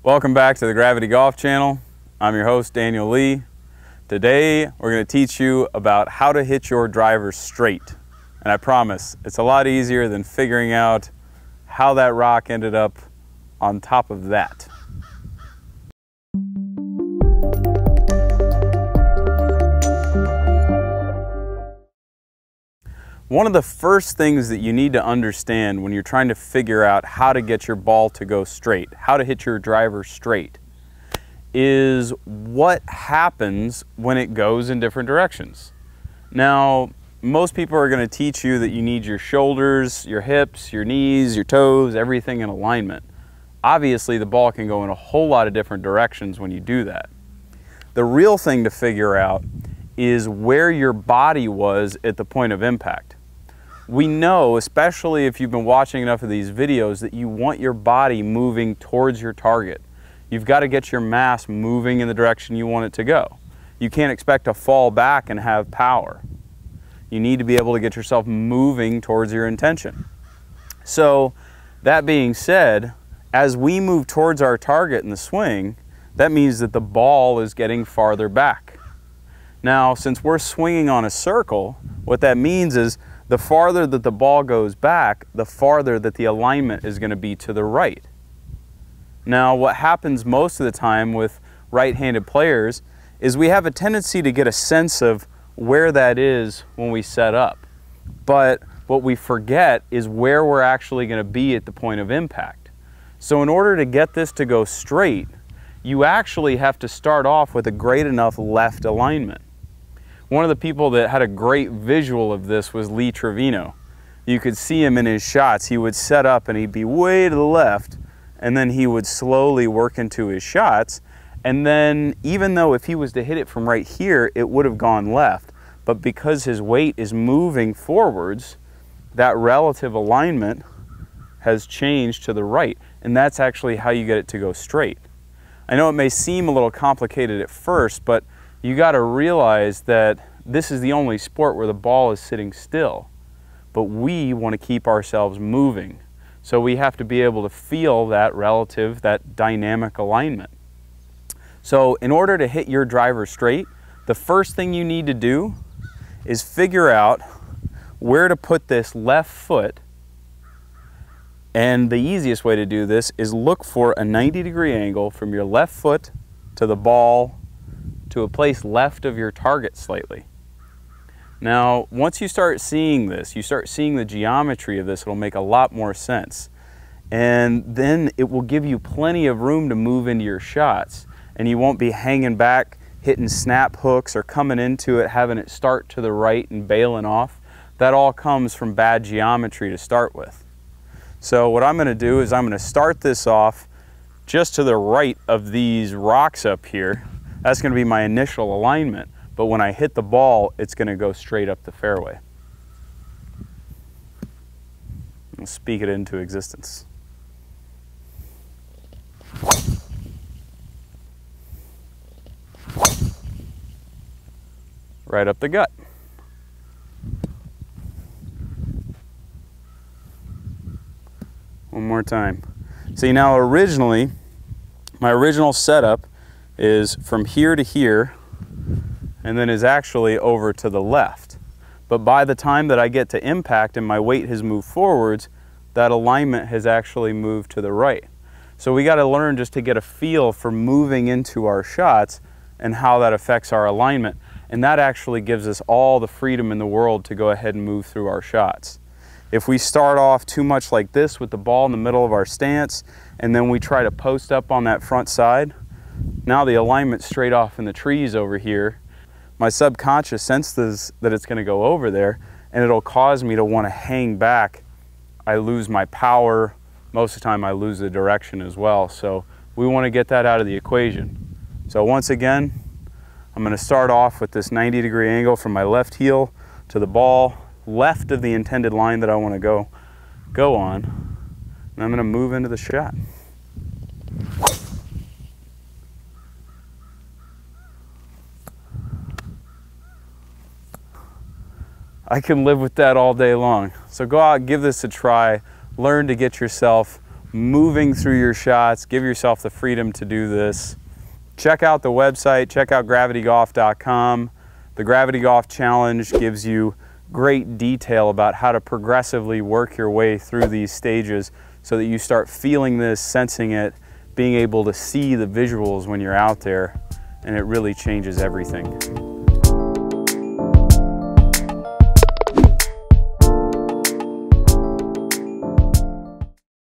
Welcome back to the Gravity Golf Channel. I'm your host, Daniel Lee. Today, we're going to teach you about how to hit your driver straight. And I promise, it's a lot easier than figuring out how that rock ended up on top of that. One of the first things that you need to understand when you're trying to figure out how to get your ball to go straight, how to hit your driver straight, is what happens when it goes in different directions. Now, most people are going to teach you that you need your shoulders, your hips, your knees, your toes, everything in alignment. Obviously, the ball can go in a whole lot of different directions when you do that. The real thing to figure out is where your body was at the point of impact. We know, especially if you've been watching enough of these videos, that you want your body moving towards your target. You've got to get your mass moving in the direction you want it to go. You can't expect to fall back and have power. You need to be able to get yourself moving towards your intention. So, that being said, as we move towards our target in the swing, that means that the ball is getting farther back. Now, since we're swinging on a circle, what that means is the farther that the ball goes back, the farther that the alignment is going to be to the right. Now, what happens most of the time with right-handed players is we have a tendency to get a sense of where that is when we set up. But what we forget is where we're actually going to be at the point of impact. So in order to get this to go straight, you actually have to start off with a great enough left alignment. One of the people that had a great visual of this was Lee Trevino. You could see him in his shots. He would set up and he'd be way to the left, and then he would slowly work into his shots. And then even though if he was to hit it from right here, it would have gone left. But because his weight is moving forwards, that relative alignment has changed to the right. And that's actually how you get it to go straight. I know it may seem a little complicated at first, but you got to realize that this is the only sport where the ball is sitting still. But we want to keep ourselves moving. So we have to be able to feel that relative, that dynamic alignment. So in order to hit your driver straight, the first thing you need to do is figure out where to put this left foot. And the easiest way to do this is look for a 90-degree angle from your left foot to the ball to a place left of your target slightly. Now, once you start seeing this, you start seeing the geometry of this, it'll make a lot more sense. And then it will give you plenty of room to move into your shots, and you won't be hanging back, hitting snap hooks, or coming into it, having it start to the right and bailing off. That all comes from bad geometry to start with. So what I'm going to do is I'm going to start this off just to the right of these rocks up here. That's going to be my initial alignment, but when I hit the ball, it's going to go straight up the fairway. I'll speak it into existence. Right up the gut. One more time. See, now originally, my original setup is from here to here, and then is actually over to the left. But by the time that I get to impact and my weight has moved forwards, that alignment has actually moved to the right. So we got to learn just to get a feel for moving into our shots and how that affects our alignment. And that actually gives us all the freedom in the world to go ahead and move through our shots. If we start off too much like this with the ball in the middle of our stance, and then we try to post up on that front side, now the alignment's straight off in the trees over here. My subconscious senses that it's going to go over there, and it'll cause me to want to hang back. I lose my power. Most of the time I lose the direction as well. So we want to get that out of the equation. So once again, I'm going to start off with this 90-degree angle from my left heel to the ball, left of the intended line that I want to go on. And I'm going to move into the shot. I can live with that all day long. So go out, give this a try, learn to get yourself moving through your shots. Give yourself the freedom to do this. Check out the website, check out gravitygolf.com. The Gravity Golf Challenge gives you great detail about how to progressively work your way through these stages so that you start feeling this, sensing it, being able to see the visuals when you're out there, and it really changes everything.